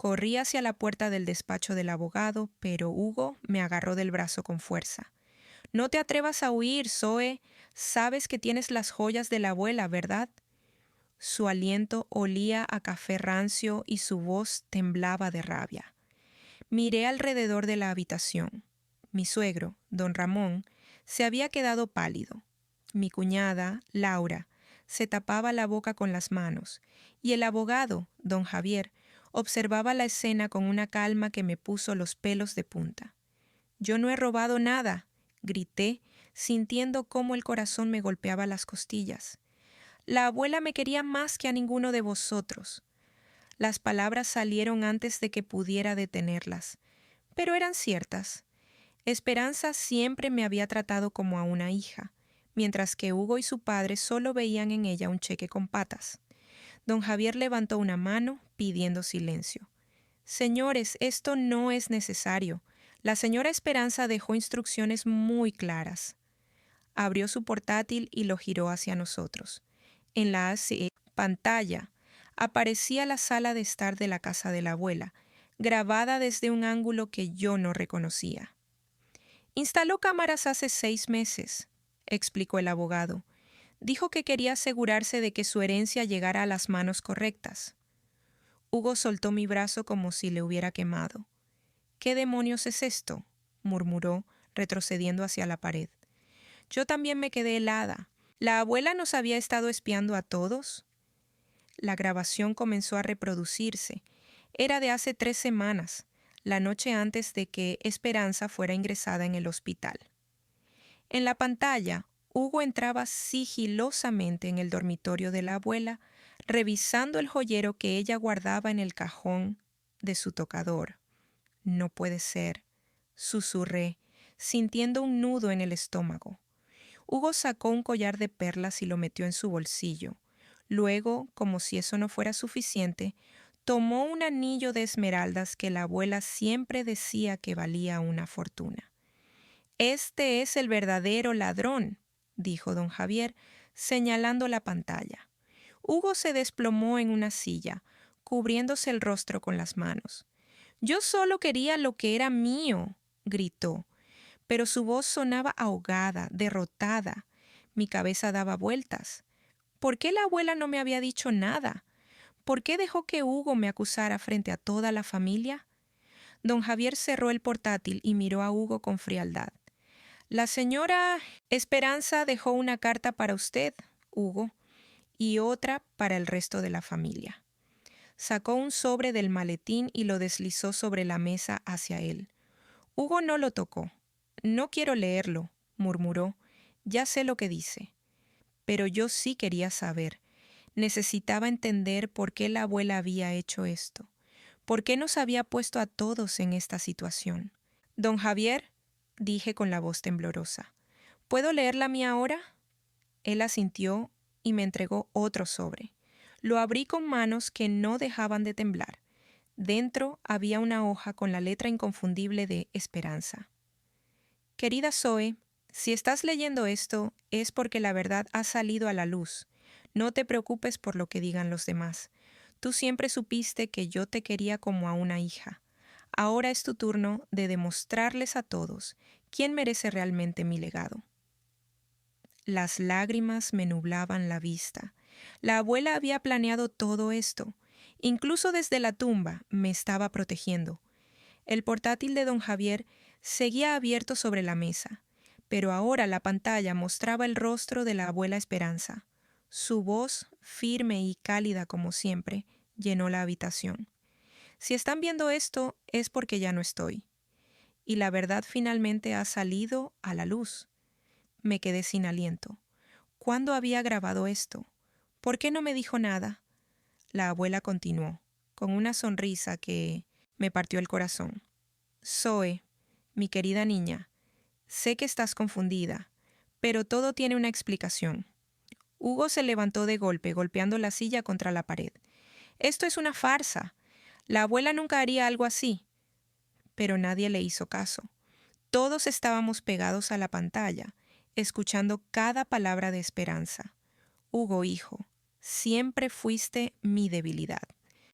Corrí hacia la puerta del despacho del abogado, pero Hugo me agarró del brazo con fuerza. No te atrevas a huir, Zoe. Sabes que tienes las joyas de la abuela, ¿verdad? Su aliento olía a café rancio y su voz temblaba de rabia. Miré alrededor de la habitación. Mi suegro, don Ramón, se había quedado pálido. Mi cuñada, Laura, se tapaba la boca con las manos, y el abogado, don Javier, observaba la escena con una calma que me puso los pelos de punta. «Yo no he robado nada», grité, sintiendo cómo el corazón me golpeaba las costillas. «La abuela me quería más que a ninguno de vosotros». Las palabras salieron antes de que pudiera detenerlas, pero eran ciertas. Esperanza siempre me había tratado como a una hija, mientras que Hugo y su padre solo veían en ella un cheque con patas. Don Javier levantó una mano pidiendo silencio. «Señores, esto no es necesario. La señora Esperanza dejó instrucciones muy claras». Abrió su portátil y lo giró hacia nosotros. En la pantalla aparecía la sala de estar de la casa de la abuela, grabada desde un ángulo que yo no reconocía. «Instaló cámaras hace 6 meses», explicó el abogado. «Dijo que quería asegurarse de que su herencia llegara a las manos correctas». Hugo soltó mi brazo como si le hubiera quemado. «¿Qué demonios es esto?», murmuró, retrocediendo hacia la pared. Yo también me quedé helada. ¿La abuela nos había estado espiando a todos? La grabación comenzó a reproducirse. Era de hace 3 semanas, la noche antes de que Esperanza fuera ingresada en el hospital. En la pantalla, Hugo entraba sigilosamente en el dormitorio de la abuela, revisando el joyero que ella guardaba en el cajón de su tocador. «No puede ser», susurré, sintiendo un nudo en el estómago. Hugo sacó un collar de perlas y lo metió en su bolsillo. Luego, como si eso no fuera suficiente, tomó un anillo de esmeraldas que la abuela siempre decía que valía una fortuna. «Este es el verdadero ladrón», dijo don Javier, señalando la pantalla. Hugo se desplomó en una silla, cubriéndose el rostro con las manos. «Yo solo quería lo que era mío», gritó, pero su voz sonaba ahogada, derrotada. Mi cabeza daba vueltas. ¿Por qué la abuela no me había dicho nada? ¿Por qué dejó que Hugo me acusara frente a toda la familia? Don Javier cerró el portátil y miró a Hugo con frialdad. «La señora Esperanza dejó una carta para usted, Hugo, y otra para el resto de la familia». Sacó un sobre del maletín y lo deslizó sobre la mesa hacia él. Hugo no lo tocó. «No quiero leerlo», murmuró. «Ya sé lo que dice». Pero yo sí quería saber. Necesitaba entender por qué la abuela había hecho esto. ¿Por qué nos había puesto a todos en esta situación? «Don Javier», dije con la voz temblorosa, «¿puedo leer la mía ahora?» Él asintió y me entregó otro sobre. Lo abrí con manos que no dejaban de temblar. Dentro había una hoja con la letra inconfundible de Esperanza. «Querida Zoe, si estás leyendo esto es porque la verdad ha salido a la luz. No te preocupes por lo que digan los demás. Tú siempre supiste que yo te quería como a una hija. Ahora es tu turno de demostrarles a todos quién merece realmente mi legado». Las lágrimas me nublaban la vista. La abuela había planeado todo esto. Incluso desde la tumba me estaba protegiendo. El portátil de don Javier seguía abierto sobre la mesa, pero ahora la pantalla mostraba el rostro de la abuela Esperanza. Su voz, firme y cálida como siempre, llenó la habitación. «Si están viendo esto es porque ya no estoy. Y la verdad finalmente ha salido a la luz». Me quedé sin aliento. ¿Cuándo había grabado esto? ¿Por qué no me dijo nada? La abuela continuó, con una sonrisa que me partió el corazón. «Zoe, mi querida niña, sé que estás confundida, pero todo tiene una explicación». Hugo se levantó de golpe, golpeando la silla contra la pared. «Esto es una farsa. La abuela nunca haría algo así». Pero nadie le hizo caso. Todos estábamos pegados a la pantalla, escuchando cada palabra de Esperanza. «Hugo, hijo, siempre fuiste mi debilidad.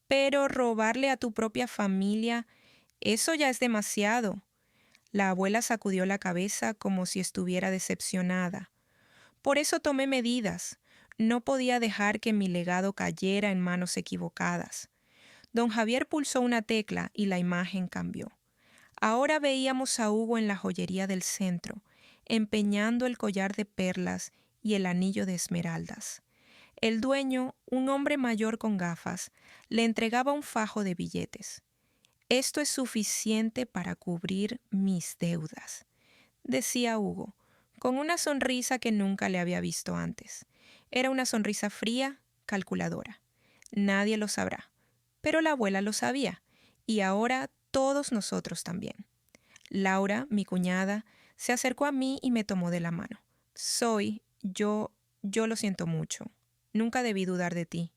Pero robarle a tu propia familia, eso ya es demasiado. La abuela sacudió la cabeza como si estuviera decepcionada. Por eso tomé medidas. No podía dejar que mi legado cayera en manos equivocadas. Don Javier pulsó una tecla y la imagen cambió. Ahora veíamos a Hugo en la joyería del centro, empeñando el collar de perlas y el anillo de esmeraldas. El dueño, un hombre mayor con gafas, le entregaba un fajo de billetes. Esto es suficiente para cubrir mis deudas, decía Hugo, con una sonrisa que nunca le había visto antes. Era una sonrisa fría, calculadora. Nadie lo sabrá, pero la abuela lo sabía, y ahora todos nosotros también. Laura, mi cuñada, se acercó a mí y me tomó de la mano. Yo lo siento mucho. Nunca debí dudar de ti.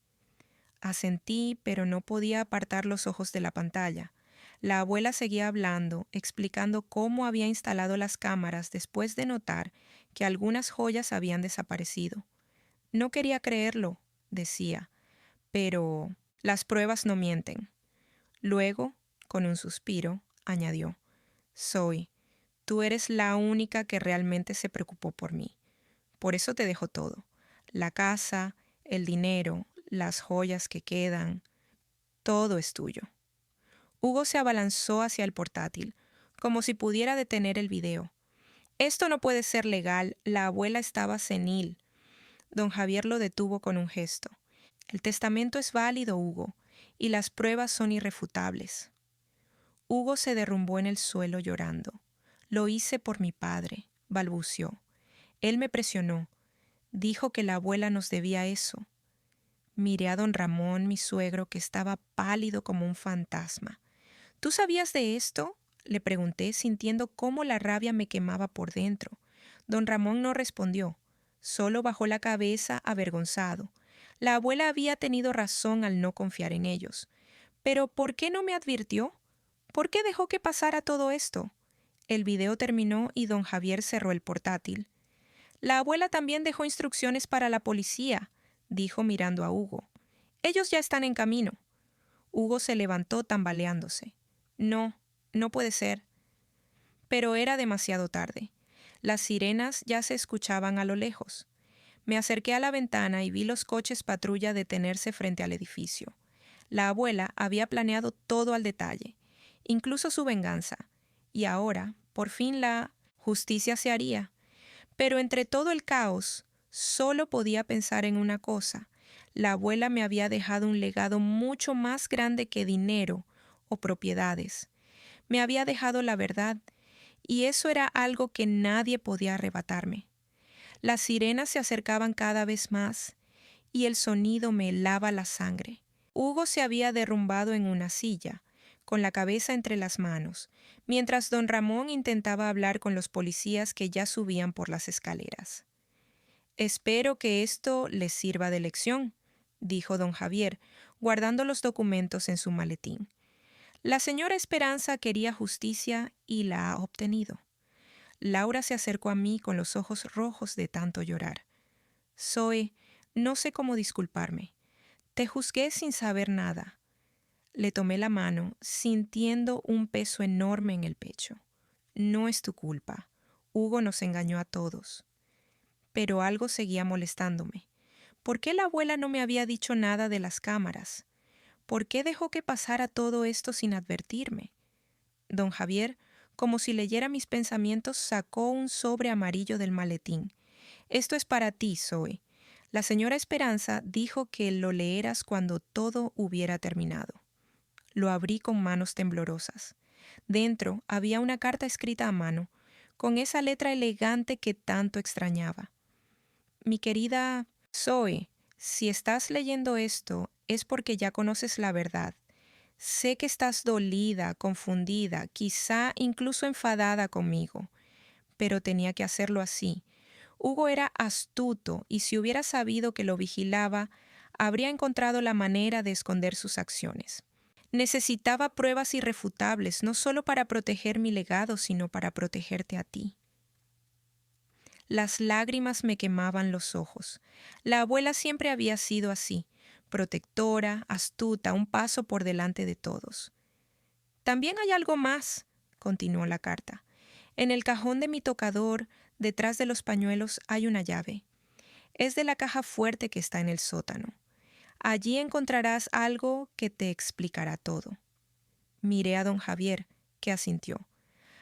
Asentí, pero no podía apartar los ojos de la pantalla. La abuela seguía hablando, explicando cómo había instalado las cámaras después de notar que algunas joyas habían desaparecido. No quería creerlo, decía, pero las pruebas no mienten. Luego, con un suspiro, añadió, Zoe, tú eres la única que realmente se preocupó por mí. Por eso te dejo todo. La casa, el dinero, las joyas que quedan, todo es tuyo. Hugo se abalanzó hacia el portátil, como si pudiera detener el video. Esto no puede ser legal, la abuela estaba senil. Don Javier lo detuvo con un gesto. El testamento es válido, Hugo, y las pruebas son irrefutables. Hugo se derrumbó en el suelo llorando. Lo hice por mi padre, balbució. Él me presionó. Dijo que la abuela nos debía eso. Miré a don Ramón, mi suegro, que estaba pálido como un fantasma. ¿Tú sabías de esto?, le pregunté, sintiendo cómo la rabia me quemaba por dentro. Don Ramón no respondió, solo bajó la cabeza avergonzado. La abuela había tenido razón al no confiar en ellos. Pero ¿por qué no me advirtió? ¿Por qué dejó que pasara todo esto? El video terminó y don Javier cerró el portátil. La abuela también dejó instrucciones para la policía, dijo mirando a Hugo. Ellos ya están en camino. Hugo se levantó tambaleándose. No, no puede ser. Pero era demasiado tarde. Las sirenas ya se escuchaban a lo lejos. Me acerqué a la ventana y vi los coches patrulla detenerse frente al edificio. La abuela había planeado todo al detalle, incluso su venganza. Y ahora, por fin, la justicia se haría. Pero entre todo el caos, solo podía pensar en una cosa. La abuela me había dejado un legado mucho más grande que dinero o propiedades. Me había dejado la verdad, y eso era algo que nadie podía arrebatarme. Las sirenas se acercaban cada vez más, y el sonido me helaba la sangre. Hugo se había derrumbado en una silla, con la cabeza entre las manos, mientras don Ramón intentaba hablar con los policías que ya subían por las escaleras. Espero que esto les sirva de lección, dijo don Javier, guardando los documentos en su maletín. La señora Esperanza quería justicia y la ha obtenido. Laura se acercó a mí con los ojos rojos de tanto llorar. Zoe, no sé cómo disculparme. Te juzgué sin saber nada. Le tomé la mano, sintiendo un peso enorme en el pecho. No es tu culpa. Hugo nos engañó a todos. Pero algo seguía molestándome. ¿Por qué la abuela no me había dicho nada de las cámaras? ¿Por qué dejó que pasara todo esto sin advertirme? Don Javier, como si leyera mis pensamientos, sacó un sobre amarillo del maletín. Esto es para ti, Zoe. La señora Esperanza dijo que lo leeras cuando todo hubiera terminado. Lo abrí con manos temblorosas. Dentro había una carta escrita a mano, con esa letra elegante que tanto extrañaba. Mi querida Zoe, si estás leyendo esto es porque ya conoces la verdad. Sé que estás dolida, confundida, quizá incluso enfadada conmigo, pero tenía que hacerlo así. Hugo era astuto y si hubiera sabido que lo vigilaba, habría encontrado la manera de esconder sus acciones. Necesitaba pruebas irrefutables, no solo para proteger mi legado, sino para protegerte a ti. Las lágrimas me quemaban los ojos. La abuela siempre había sido así. protectora, astuta, un paso por delante de todos. También hay algo más, continuó la carta. En el cajón de mi tocador, detrás de los pañuelos, hay una llave. Es de la caja fuerte que está en el sótano. Allí encontrarás algo que te explicará todo. Miré a don Javier, que asintió.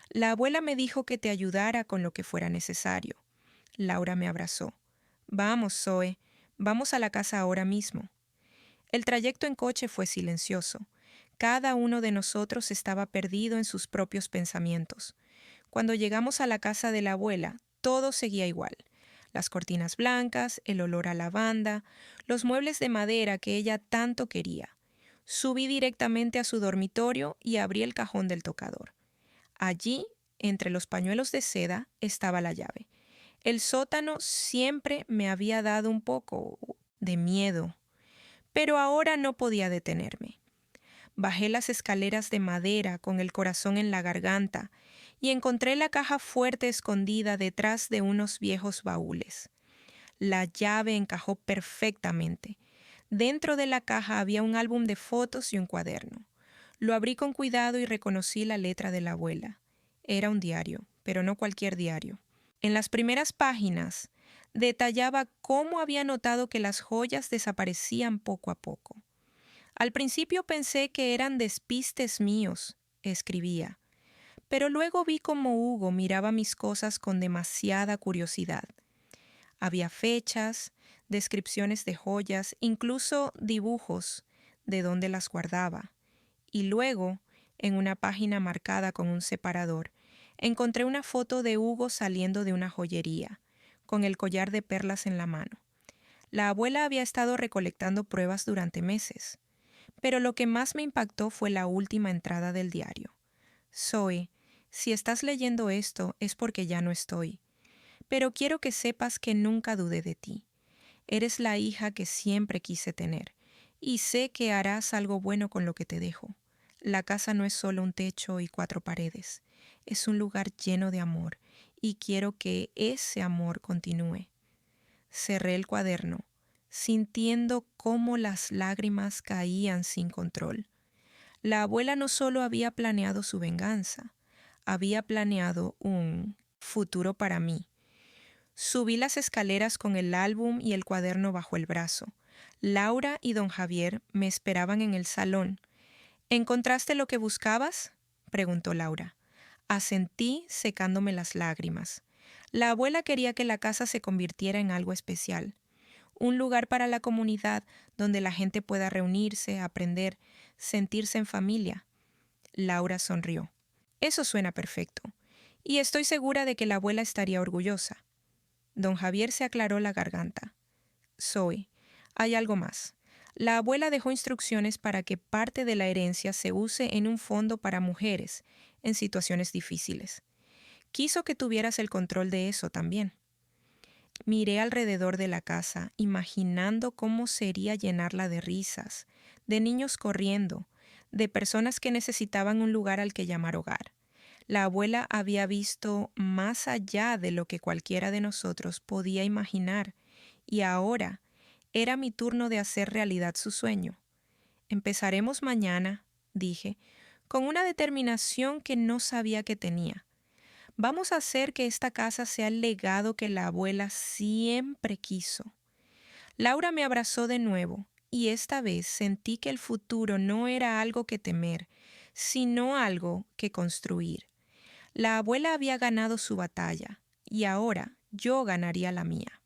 La abuela me dijo que te ayudara con lo que fuera necesario. Laura me abrazó. Vamos, Zoe, vamos a la casa ahora mismo. El trayecto en coche fue silencioso. Cada uno de nosotros estaba perdido en sus propios pensamientos. Cuando llegamos a la casa de la abuela, todo seguía igual. Las cortinas blancas, el olor a lavanda, los muebles de madera que ella tanto quería. Subí directamente a su dormitorio y abrí el cajón del tocador. Allí, entre los pañuelos de seda, estaba la llave. El sótano siempre me había dado un poco de miedo, pero ahora no podía detenerme. Bajé las escaleras de madera con el corazón en la garganta y encontré la caja fuerte escondida detrás de unos viejos baúles. La llave encajó perfectamente. Dentro de la caja había un álbum de fotos y un cuaderno. Lo abrí con cuidado y reconocí la letra de la abuela. Era un diario, pero no cualquier diario. En las primeras páginas detallaba cómo había notado que las joyas desaparecían poco a poco. Al principio pensé que eran despistes míos, escribía, pero luego vi cómo Hugo miraba mis cosas con demasiada curiosidad. Había fechas, descripciones de joyas, incluso dibujos de dónde las guardaba. Y luego, en una página marcada con un separador, encontré una foto de Hugo saliendo de una joyería, con el collar de perlas en la mano. La abuela había estado recolectando pruebas durante meses. Pero lo que más me impactó fue la última entrada del diario. Zoe, si estás leyendo esto es porque ya no estoy. Pero quiero que sepas que nunca dudé de ti. Eres la hija que siempre quise tener, y sé que harás algo bueno con lo que te dejo. La casa no es solo un techo y 4 paredes. Es un lugar lleno de amor, y quiero que ese amor continúe. Cerré el cuaderno, sintiendo cómo las lágrimas caían sin control. La abuela no solo había planeado su venganza, había planeado un futuro para mí. Subí las escaleras con el álbum y el cuaderno bajo el brazo. Laura y don Javier me esperaban en el salón. ¿Encontraste lo que buscabas?, preguntó Laura. Asentí, secándome las lágrimas. La abuela quería que la casa se convirtiera en algo especial. Un lugar para la comunidad donde la gente pueda reunirse, aprender, sentirse en familia. Laura sonrió. Eso suena perfecto. Y estoy segura de que la abuela estaría orgullosa. Don Javier se aclaró la garganta. Zoe, hay algo más. La abuela dejó instrucciones para que parte de la herencia se use en un fondo para mujeres en situaciones difíciles. Quiso que tuvieras el control de eso también. Miré alrededor de la casa, imaginando cómo sería llenarla de risas, de niños corriendo, de personas que necesitaban un lugar al que llamar hogar. La abuela había visto más allá de lo que cualquiera de nosotros podía imaginar, y ahora era mi turno de hacer realidad su sueño. Empezaremos mañana, dije, con una determinación que no sabía que tenía. Vamos a hacer que esta casa sea el legado que la abuela siempre quiso. Laura me abrazó de nuevo, y esta vez sentí que el futuro no era algo que temer, sino algo que construir. La abuela había ganado su batalla, y ahora yo ganaría la mía.